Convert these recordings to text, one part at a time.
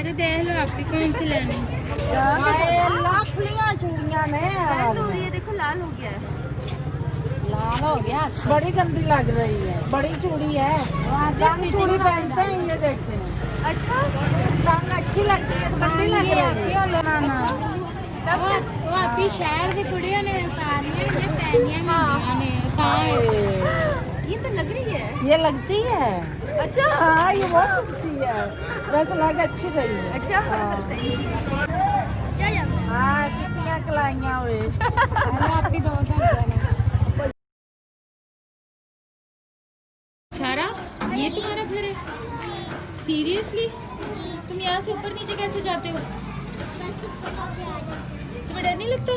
तो देख लो आप कौन सी लेनी। लाखलियां चूड़ियां ने। देखो लाल हो गया है। लाल हो गया, बड़ी गंदी लग रही है, बड़ी चूड़ी है। रंग चूड़ी पहनते हैं ये, देखते हैं। अच्छा रंग अच्छी लगती है, गंदी लग रही है। वो अभी शहर की कुड़ियों ने सारियां ने पहनियां ने ये तो लग रही है। ये लगती है। अच्छा हाँ, ये बहुत चुभती है, वैसे लग अच्छी रही है। अच्छा हाँ, चुटियां कलाइयां हुए। सारा ये तुम्हारा घर है? सीरियसली? तुम यहाँ से ऊपर नीचे कैसे जाते हो? तुम्हें डर नहीं लगता?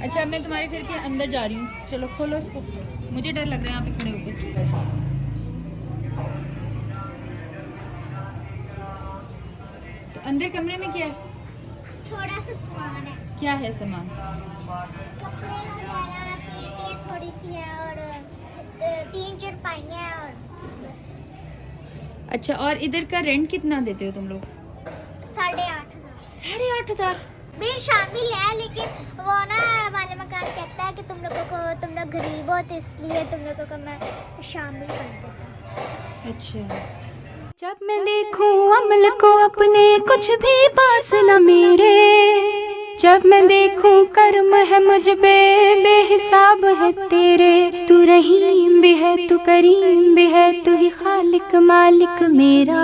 अच्छा मैं तुम्हारे घर के अंदर जा रही हूँ, चलो खोलो उसको। मुझे डर लग रहा है यहाँ पे खड़े होकर। तो अंदर कमरे में क्या है? थोड़ा सा सामान है। क्या है सामान? कपड़े वगैरह, पेटियां थोड़ी सी है और 3 चारपाइयां हैं और बस। अच्छा, और इधर का रेंट कितना देते हो तुम लोग? 8,500। 8,500? भी शामिल है, लेकिन वो ना वाले मकान कहता है कि तुम लोग गरीब हो तो इसलिए तुम लोगों को मैं शामिल कर देता हूँ। अच्छा। जब मैं देखूं अमल को अपने, कुछ भी पास न मेरे। जब मैं देखूं कर्म है मुझ पे, बेहिसाब है तेरे। तू रहीम भी है, तू करीम भी है, तू ही खालिक मालिक मेरा।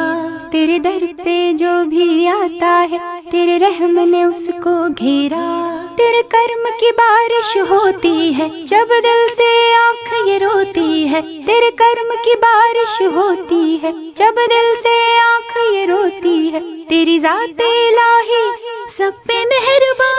तेरे दर पे जो भी आता है, तेरे रहम ने उसको घेरा। तेरे कर्म की बारिश होती है, जब दिल से आँख ये रोती है। तेरे कर्म की बारिश होती है, जब दिल से आँख ये रोती है। तेरी ज़ात इलाही सब पे मेहरबान।